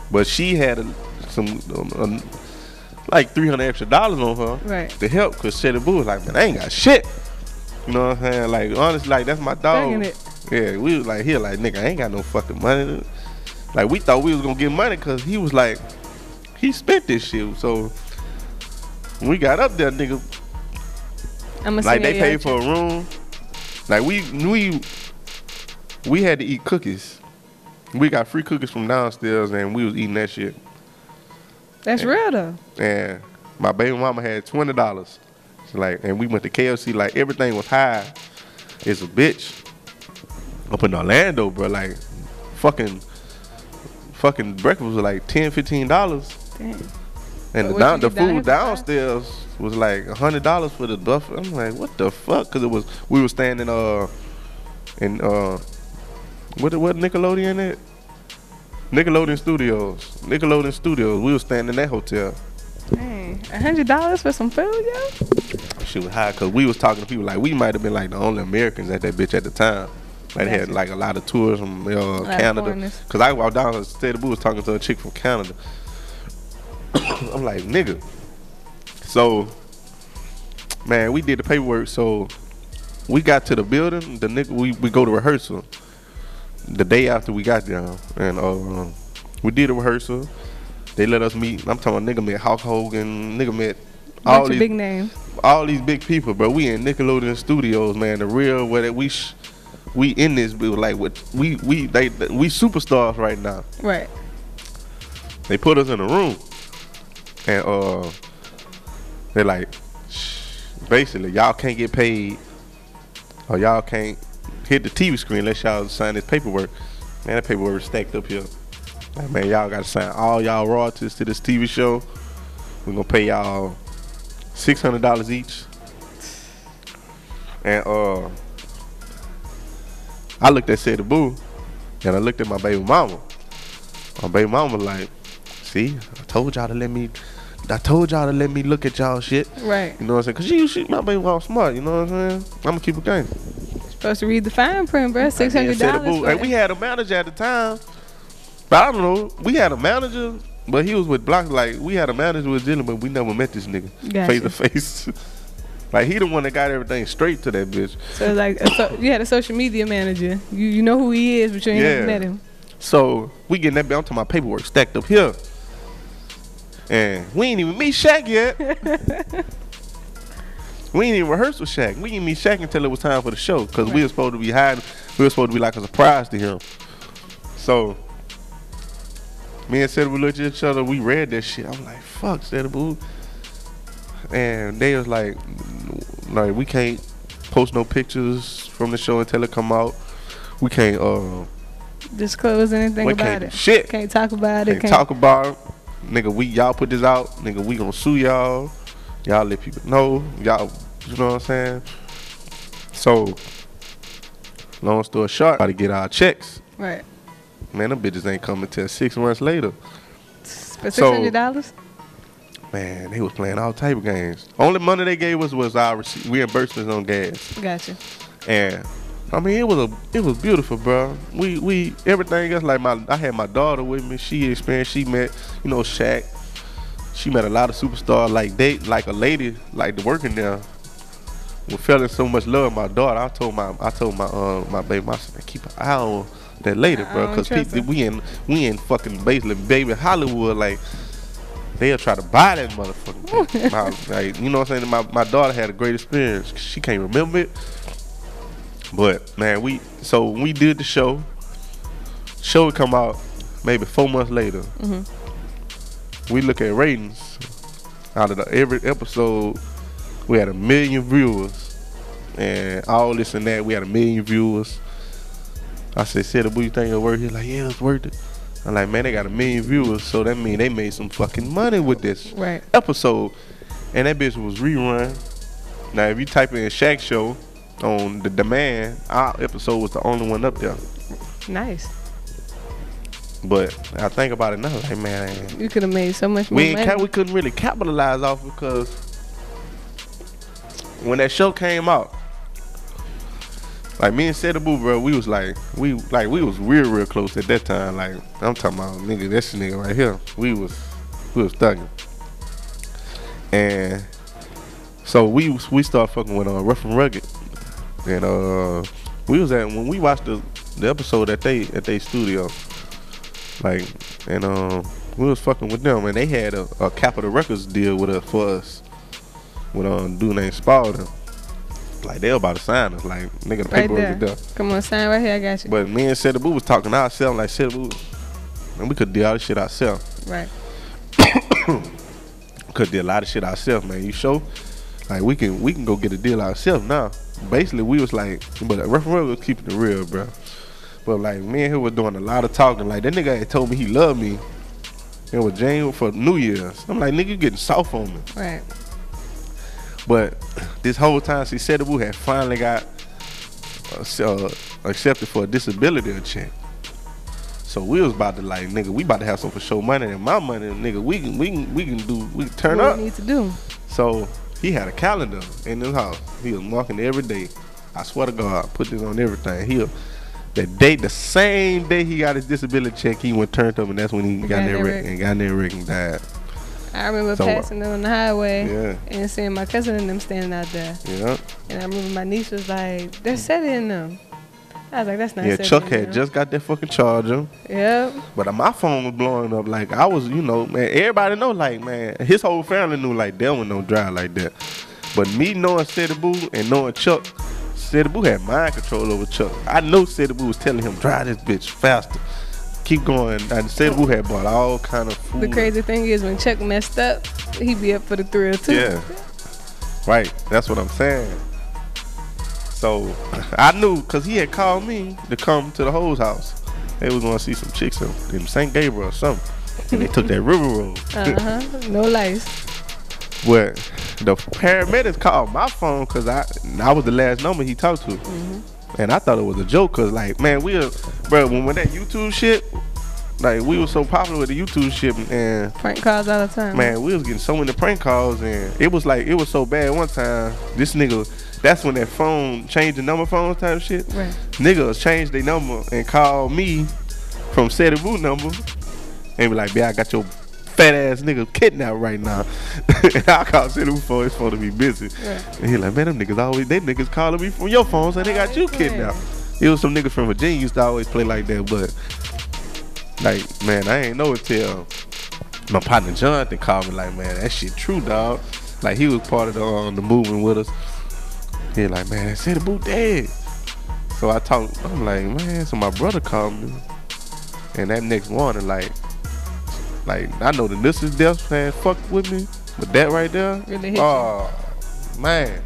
but she had like $300 extra on her,
right,
to help, cause Ceddy Bu was like, man, I ain't got shit. You know what I'm saying? Like, honestly, like, that's my dog. Yeah, we was like, like, nigga, I ain't got no fucking money. Like, we thought we was gonna get money, cause he was like, he spent this shit. So when we got up there, nigga, like, they paid for a room. Like, we had to eat cookies. We got free cookies from downstairs, and we was eating that shit.
That's real though.
And my baby mama had $20. So, like, and we went to KFC. Like, everything was high. It's a bitch. Up in Orlando, bro. Like, fucking breakfast was like $10, $15. Damn. And the food downstairs was like $100 for the buffet. I'm like, what the fuck? Cause we were staying in what Nickelodeon at? Nickelodeon Studios. We were staying in that hotel.
Dang, $100 for some food, yo?
She was high, cause we was talking to people like we might have been like the only Americans at that bitch at the time. Like, they had like a lot of tours from Canada. Cause I walked down and Ceddy Bu was talking to a chick from Canada. I'm like, nigga. So, man, we did the paperwork. So we got to the building. The nigga, we go to rehearsal the day after we got there, and we did a rehearsal. They let us meet. I'm talking about, nigga met Hulk Hogan, nigga met all these
big names,
all these big people. But we in Nickelodeon Studios, man. The real where we in this, we like we superstars right now.
Right.
They put us in a room, and they're like, basically, y'all can't get paid, or y'all can't hit the TV screen unless y'all sign this paperwork. Man, that paperwork is stacked up here. Like, man, y'all gotta sign all y'all royalties to this TV show. We're gonna pay y'all $600 each. And I looked at Ceddy Bu, and I looked at my baby mama. My baby mama was like, see, I told y'all to let me look at y'all shit.
Right.
You know what I'm saying? Cause my baby mama smart, you know what I'm saying? I'm gonna keep it going.
Supposed to read the fine print, bro. $600.
And we had a manager at the time. But I don't know. We had a manager, but he was with Block. Like, we had a manager with dealing, but we never met this nigga face to face. Like, he the one that got everything straight to that bitch.
So, like, you had a social media manager. You know who he is, but you ain't never met him.
So, we getting that bitch. I'm talking about paperwork stacked up here. And we ain't even meet Shaq yet. We ain't even rehearsed with Shaq. We didn't meet Shaq until it was time for the show. Because we were supposed to be hiding. We were supposed to be like a surprise to him. So, me and Ceddy Bu looked at each other. We read that shit. I'm like, fuck, Ceddy Bu. And they was like, we can't post no pictures from the show until it come out. We can't
disclose anything about it.
Shit.
Can't talk about it.
Can't talk about it. Nigga, y'all put this out. Nigga, we gonna sue y'all. Y'all let people know. Y'all, you know what I'm saying? So, long story short, gotta get our checks.
Right.
Man, them bitches ain't coming till 6 months later.
For $600?
Man, they was playing all type of games. Only money they gave us was our reimbursements on gas.
Gotcha.
And I mean, it was beautiful, bro. We everything else, like I had my daughter with me. She experienced. She met, Shaq. She met a lot of superstars. Like a lady, like working there, was feeling so much love. My daughter. I told my baby, I said, keep an eye on that later, bro. Cause we in fucking basically baby Hollywood, like they'll try to buy that motherfucker. Like, you know what I'm saying? My daughter had a great experience. She can't remember it, but man, when we did the show would come out maybe 4 months later. We look at ratings. Out of every episode, we had 1 million viewers, and all this and that. We had 1 million viewers. I said, Ceddy Bu, you think it's worth it? He's like, yeah, it's worth it. I'm like, man, they got 1 million viewers, so that mean they made some fucking money with this episode. And that bitch was rerun. Now, if you type in Shaq Show on the demand, our episode was the only one up there.
Nice.
But I think about it now, like, man,
you could have made so much more money.
We couldn't really capitalize off it because when that show came out, like me and Ceddy Bu, bro, we was real close at that time. Like, I'm talking about nigga, this nigga right here. We was thugging. And so we started fucking with Rough and Rugged. And we was when we watched the episode at they studio. Like, and we was fucking with them, and they had a Capitol Records deal with us for us with a dude named Spalding. Like, they were about to sign us. Like, nigga, the paperwork was there.
Come on, sign right here, I got you.
But me and Ceddy Bu was talking to ourselves, like, Ceddy Bu, and we could do all this shit ourselves.
Right.
Could do a lot of shit ourselves, man. You show, like, we can go get a deal ourselves now. Basically, we was like, but Rough and Rugged was keeping it real, bro. But like, me and him was doing a lot of talking. Like, that nigga had told me he loved me. It was January for New Year's. I'm like, nigga, you getting soft on me.
Right.
But this whole time, see, Ceddy Bu had finally got accepted for a disability check. So we was about to, like, nigga, we about to have some for show money, and my money, nigga, we can turn up.
What we need to do.
So he had a calendar in his house. He was marking every day. I swear to God, put this on everything. The same day he got his disability check, he went turned up, and that's when he got that wreck and died.
I remember passing them on the highway and seeing my cousin and them standing out there.
Yeah.
And I remember my niece was like, "There's Ceddy in them." I was like, "That's not."
Yeah, Chuck had just got that fucking charger.
Yep.
But my phone was blowing up. Like, I was, you know, man, everybody know, like, man, his whole family knew, like, Delwin don't drive like that. But me knowing Ceddy Bu and knowing Chuck, Ceddy Bu had mind control over Chuck. I know Ceddy Bu was telling him, drive this bitch faster. Keep going. And Ceddy Bu had bought all kind of food.
The crazy thing is, when Chuck messed up, he be up for the thrill too.
Yeah. Right. That's what I'm saying. So I knew, because he had called me to come to the hoes house. They was going to see some chicks in St. Gabriel or something. And they took that river road.
No lice.
But the paramedics called my phone because I was the last number he talked to. And I thought it was a joke because, like, man, when that YouTube shit, like, we was so popular with the YouTube shit, and
prank calls all the time.
Man, we was getting so many prank calls, and it was so bad one time. This nigga, that's when that phone changed the number phone type shit.
Right.
Niggas changed their number and called me from Ceddy Bu number and be like, "Man, I got your fat ass nigga kidnapped right now." And I called Ceddy Bu for his phone to be busy. Right. And he like, "Man, them niggas calling me from your phone, so they got you kidnapped." It was some niggas from Virginia used to always play like that, but like, man, I ain't know it till my partner Jonathan called me like, "Man, that shit true, dog." Like, he was part of the movement with us. He like, "Man, Ceddy Bu dead." So I'm like, man, so my brother called me. And that next morning, like I know the Nussie's death had fucked with me, but that right there,
really hit
you. Man,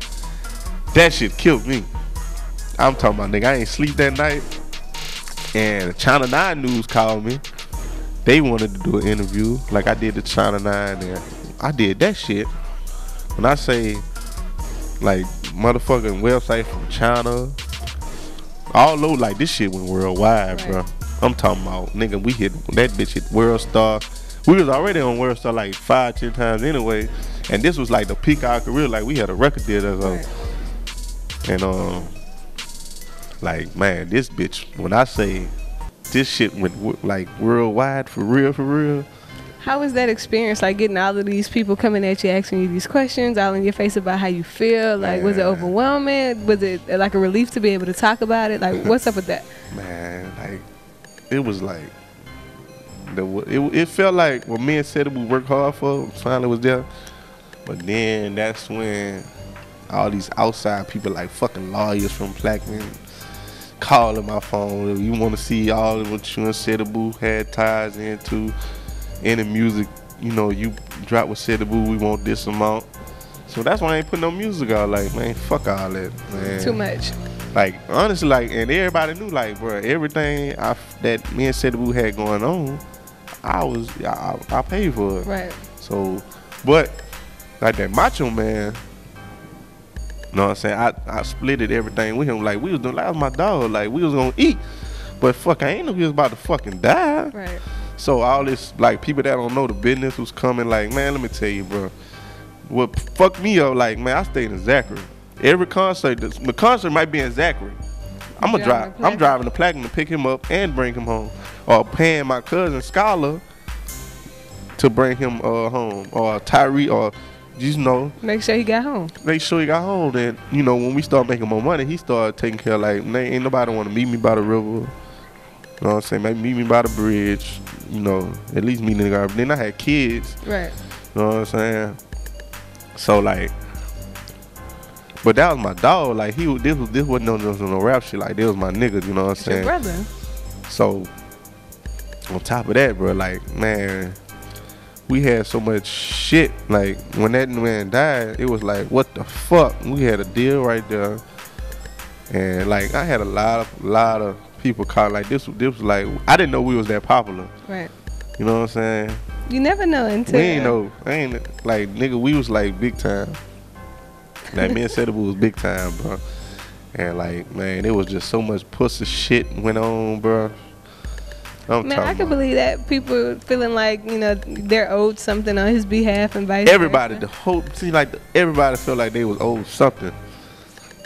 that shit killed me. I'm talking about, nigga, I ain't sleep that night. And China 9 News called me. They wanted to do an interview, like I did the China 9, and I did that shit. When I say, like, motherfucking website from China, all over, like, this shit went worldwide, right, bro. I'm talking about, nigga, that bitch hit World Star. We was already on World Star like 5-10 times anyway, and this was like the peak of our career. Like, we had a record deal as
right.
And like, man, this bitch, when I say this shit went like worldwide, for real.
How was that experience, like, getting all of these people coming at you, asking you these questions, all in your face about how you feel? Like, was it overwhelming? Was it like a relief to be able to talk about it? Like, what's up with that?
Man, like, it was like, it felt like what me and Ceddy Bu worked hard for finally was there. But then that's when all these outside people like fucking lawyers from Plaquemine calling my phone. You want to see all of what you and Ceddy Bu had ties into, any music, you know, you drop with Ceddy Bu, we want this amount. So that's why I ain't put no music out. Like, man, fuck all that, man.
Too much.
Like, honestly, like, and everybody knew, like, bro, everything that me and Ceddy Bu had going on, I paid for it.
Right.
So, but like that Macho Man, you know what I'm saying? I splitted everything with him. Like, we was doing, like, that was my dog. Like, we was gonna eat, but fuck, I ain't know he was about to fucking die.
Right.
So all this, like, people that don't know the business was coming. Like, man, let me tell you, bro. What fucked me up? Like, man, I stayed in Zachary. Every concert, the concert might be in Zachary. I'm driving to Plaquemine to pick him up and bring him home, or paying my cousin Scholar to bring him home, or Tyree, or just know.
Make sure he got home.
Make sure he got home. Then, you know, when we start making more money, he started taking care of, like, man, ain't nobody want to meet me by the river. You know what I'm saying? Maybe meet me by the bridge. You know, at least meet in the garden. Then I had kids.
Right.
You know what I'm saying? So, like, but that was my dog. Like, this wasn't no rap shit. Like, this was my nigga. You know what I'm saying?
Your brother.
So, on top of that, bro, like, man, we had so much shit. Like, when that man died, it was like, what the fuck? We had a deal right there, and like, I had a lot of people call. Like, this was like, I didn't know we was that popular.
Right.
You know what I'm saying?
You never know until.
We ain't know. I ain't like, nigga, we was like big time. Like, me and Ceddy Bu was big time, bro. And like, man, it was just so much pussy shit went on, bro.
Man, I can believe that people feeling like, you know, they're owed something on his behalf and vice
everybody,
versa.
Everybody felt like they was owed something.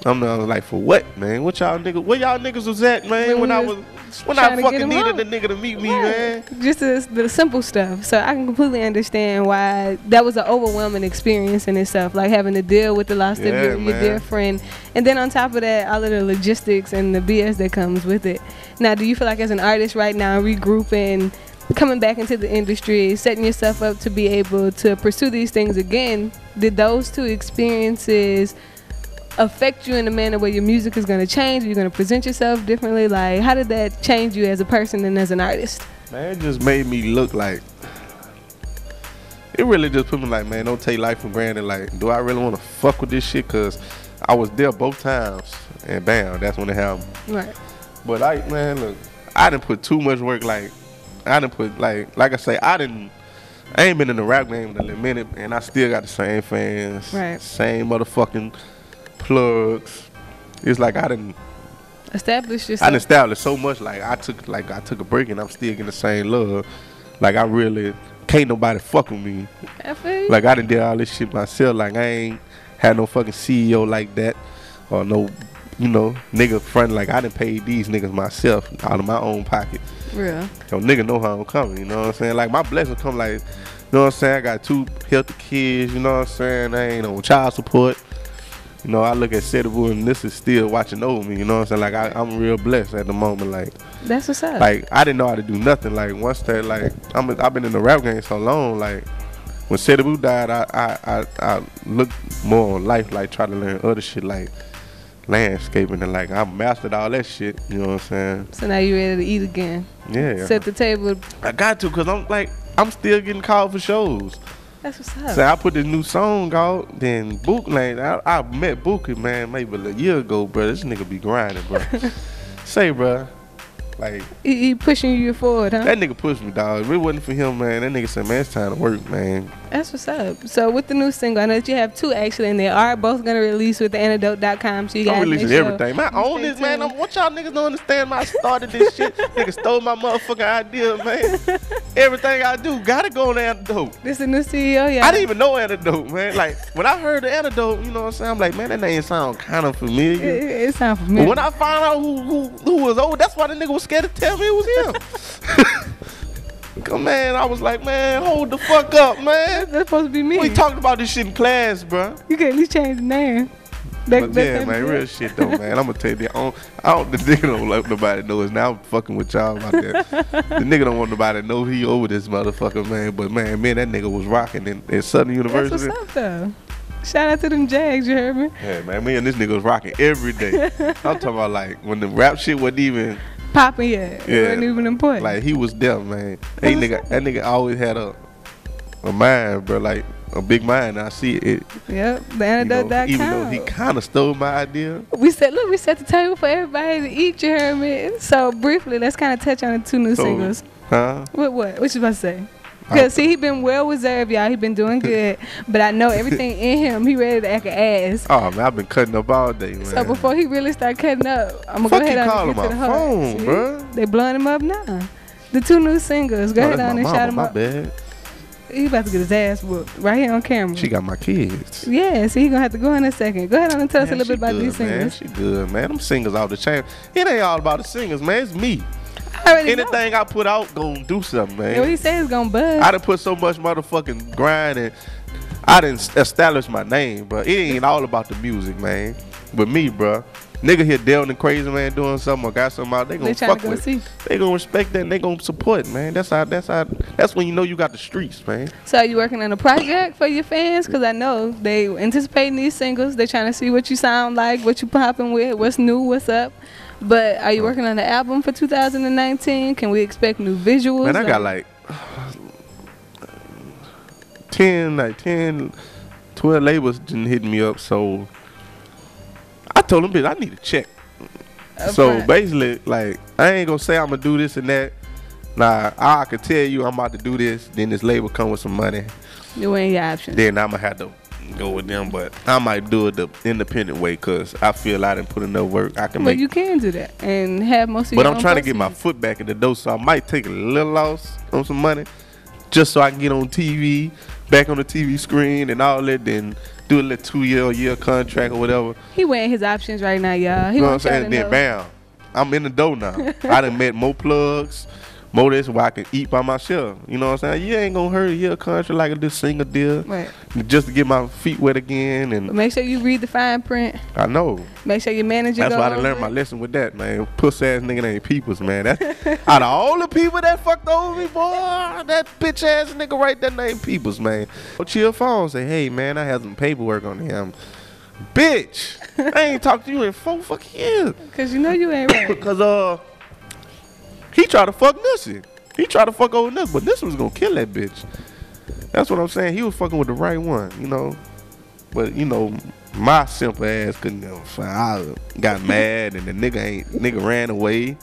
I'm like, for what, man? Where y'all niggas was at, man? When I fucking needed a nigga to meet me, man.
Just the simple stuff. So I can completely understand why that was an overwhelming experience in itself, like having to deal with the loss of your dear friend, and then on top of that, all of the logistics and the BS that comes with it. Now, do you feel like as an artist right now, regrouping, coming back into the industry, setting yourself up to be able to pursue these things again, did those two experiences affect you in a manner where your music is going to change? You're going to present yourself differently? Like, how did that change you as a person and as an artist?
Man, it just made me look like, it really just put me like, man, don't take life for granted. Like, do I really want to fuck with this shit? Because I was there both times, and bam, that's when it happened.
Right.
But like, man, look, I didn't put too much work. Like, I didn't put, like I say, I ain't been in the rap game in a minute, and I still got the same fans,
right?
Same motherfucking plugs. It's like I didn't
establish yourself.
I didn't establish so much. Like, I took a break, and I'm still getting the same love. Like, I really can't nobody fuck with me. Like, I done did all this shit myself. Like, I ain't had no fucking CEO like that, or no, you know, nigga front. Like, I done paid these niggas myself out of my own pocket.
Real.
So nigga know how I'm coming. You know what I'm saying? Like, my blessings come, like, you know what I'm saying? I got 2 healthy kids. You know what I'm saying? I ain't on child support. You know, I look at Ceddy Bu, and this is still watching over me. You know what I'm saying? Like, I'm real blessed at the moment. Like,
that's what's up.
Like, I didn't know how to do nothing. Like, once that, like, I've been in the rap game so long. Like, when Ceddy Bu died, I looked more on life, like, try to learn other shit, like landscaping, and like, I mastered all that shit. You know what I'm saying?
So now you ready to eat again?
Yeah.
Set the table.
I got to, cause I'm still getting called for shows.
That's what's up.
So I put this new song out, then Book Lane. I met Bookie, man, maybe a year ago, bro. This nigga be grinding, bro. Say, bro, like,
he pushing you forward, huh?
That nigga pushed me, dog. If it wasn't for him, man, that nigga said, man, it's time to work, man.
That's what's up. So with the new single, I know that you have 2 actually, and they are both gonna release with the antidote.com. So you guys
releasing everything. Man, I own this, man. What y'all niggas don't understand? I started this shit. Nigga stole my motherfucking idea, man. Everything I do gotta go on the antidote.
This the new CEO, yeah.
I didn't even know antidote, man. Like, when I heard the antidote, you know what I'm saying? I'm like, man, that name sound kind of familiar.
It sound familiar.
But when I found out who was old, that's why the nigga was scared to tell me it was him. Man, I was like, man, hold the fuck up, man.
That's supposed to be me.
We talked about this shit in class, bro.
You can at least change the name.
But yeah, man, real shit though, man. I'm gonna tell you, the nigga don't let nobody know it. Now I'm fucking with y'all about that. The nigga don't want nobody to know he over this motherfucker, man. But man, that nigga was rocking in Southern University.
That's what's up though. Shout out to them Jags, you heard me?
Yeah, man, me and this nigga was rocking every day. I'm talking about like when the rap shit wasn't even
popping yet. It wasn't even important.
Like he was there, man. That nigga always had a mind, bro. Like a big mind. I see it.
Yep, the antidote.com.
Even though he kind of stole my idea.
We set the table for everybody to eat, you heard me? So briefly, let's kind of touch on the 2 new singles.
Huh?
What you about to say? Because see, he been well reserved, y'all. He been doing good. But I know everything in him, he ready to act an ass.
Oh, man, I've been cutting up all day, man.
So before he really start cutting up, I'm going to go ahead and get to the heart.
Phone, bro.
They blowing him up now. The 2 new singles. Go ahead on and shout him up.
My bad.
He about to get his ass whooped right here on camera.
She got my kids.
Yeah, so he gonna have to go in a second. Go ahead on and tell us a little bit about these singers.
Man, she good, man. Them singers out the chain. It ain't all about the singers, man. It's me. Anything I put out gonna do something, man.
Yeah, what he said is gonna buzz.
I done put so much motherfucking grind and I didn't establish my name, but it ain't all about the music, man. But me, bro. Nigga hear Delwin The Krazyman doing something or got something out, they gonna fuck with it. They gonna respect that and they gonna support, man. That's when you know you got the streets, man.
So are you working on a project for your fans? Because I know they anticipating these singles. They trying to see what you sound like, what you popping with, what's new, what's up. But are you working on the album for 2019? Can we expect new visuals?
Man, I got like 10, 12 labels didn't hit me up, so I told them, bitch, I need a check. So basically, like, I ain't gonna say I'm gonna do this and that. Nah, I could tell you I'm about to do this, then this label come with some money.
You ain't your options.
Then I'm gonna have to go with them, but I might do it the independent way because I feel I didn't put enough work. I can
But you can do that and have most of
your
own
I'm trying to get my foot back in the door, so I might take a little loss on some money just so I can get on TV, back on the TV screen and all that, then do a little 2-year contract or whatever.
He weighing his options right now, y'all.
You know what I'm saying? Then bam, I'm in the door now. I done met more plugs, more this where I can eat by myself. You know what I'm saying? You ain't gonna hurt a year contract like this single deal.
Right.
Just to get my feet wet again. And
but make sure you read the fine print.
I know.
Make sure your manager
That's why I done learned my lesson with that, man. Puss ass nigga ain't peoples, man. That out of all the people that fucked over me, boy, that bitch ass nigga right there named peoples, man. Chill phone say, hey man, I have some paperwork on him. Bitch, I ain't talked to you in 4 fucking years.
Cause you know you ain't right.
Because he tried to fuck Nussie. He tried to fuck over Nussie, but Nussie was gonna kill that bitch. That's what I'm saying. He was fucking with the right one, you know. But you know, my simple ass couldn't go. I got mad and the nigga ran away.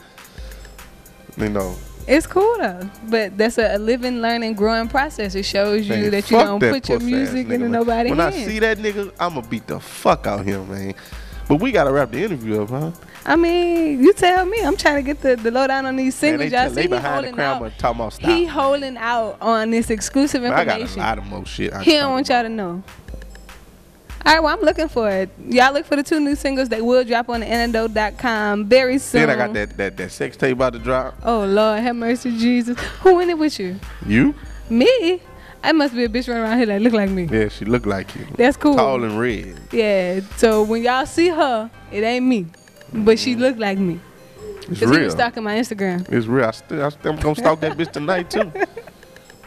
You know.
It's cool though, but that's a living, learning, growing process. It shows you that you don't put your music into nobody's hands.
When I see that nigga, I'ma beat the fuck out him, man. But we gotta wrap the interview up, huh?
I mean, you tell me. I'm trying to get the lowdown on these singles. Y'all see
he holding out.
He holding out on this exclusive information.
I got a lot of more shit.
He don't want y'all to know. All right, well, I'm looking for it. Y'all look for the 2 new singles. They will drop on the antidote.com very soon.
Then I got that sex tape about to drop.
Oh, Lord, have mercy, Jesus. Who in it with you?
You?
Me? I must be a bitch running around here that look like me.
Yeah, she look like you.
That's cool.
Tall and red.
Yeah, so when y'all see her, it ain't me. But she look like me.
It's real.
He was stalking my Instagram.
It's real. I'm going to stalk that bitch tonight, too.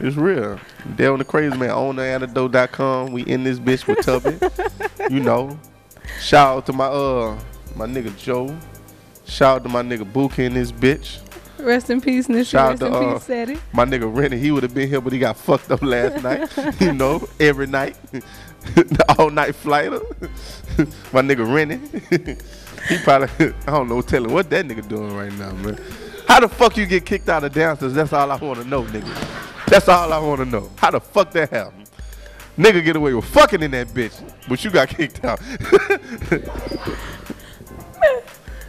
It's real. Delwin The Krazyman on the antidote.com. We in this bitch with Tubbi. You know. Shout out to my nigga Joe. Shout out to my nigga Book in this bitch.
Rest in peace, Nussie. Rest in peace, Ceddy.
My nigga Rennie, he would have been here, but he got fucked up last night. You know, every night. The all-night flighter. My nigga Rennie. He probably, I don't know, tell him what that nigga doing right now, man. How the fuck you get kicked out of dancers? That's all I want to know, nigga. That's all I want to know. How the fuck that happened? Nigga get away with fucking in that bitch, but you got kicked out.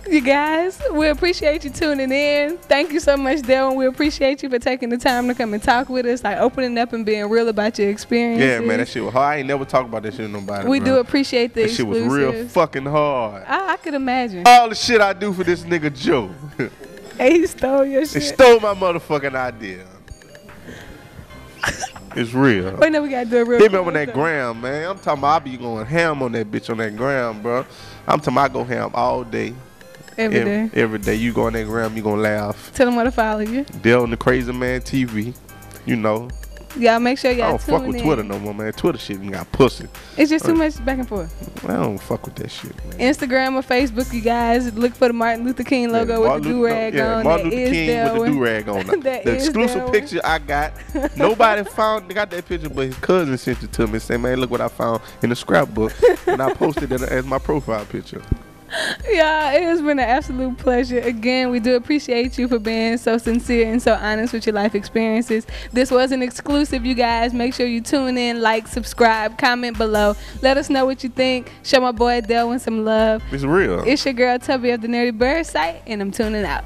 You guys, we appreciate you tuning in. Thank you so much, Delwin. We appreciate you for taking the time to come and talk with us, like opening up and being real about your experiences.
Yeah, man, that shit was hard. I ain't never talked about that shit with nobody.
We do appreciate the
That shit was real fucking hard.
I could imagine.
All the shit I do for this nigga Joe.
Hey, he stole your shit.
He stole my motherfucking idea. It's real.
Wait, no, we gotta do it real.
Hit me up on that gram, man. I'm talking about I be going ham on that bitch on that gram, bro. I'm talking about I go ham all day.
Every day.
Every day. You go on that gram, you gonna laugh.
Tell them where to follow you.
Delwin The Krazyman TV. You know.
Y'all make sure y'all
I don't fuck with Twitter no more, man. Twitter shit got pussy.
It's just too much back and forth.
I don't fuck with that shit, man.
Instagram or Facebook, you guys, look for the Martin Luther King logo with the do-rag on.
Martin Luther King with the do-rag on. The exclusive picture I got. Nobody got that picture, but his cousin sent it to me and said, man, look what I found in the scrapbook. And I posted it as my profile picture.
Yeah, it has been an absolute pleasure. Again, we do appreciate you for being so sincere and so honest with your life experiences. This was an exclusive, you guys. Make sure you tune in, like, subscribe, comment below. Let us know what you think. Show my boy Delwin some love.
It's real.
It's your girl Tubbi of the Nerdy Bird site, and I'm tuning out.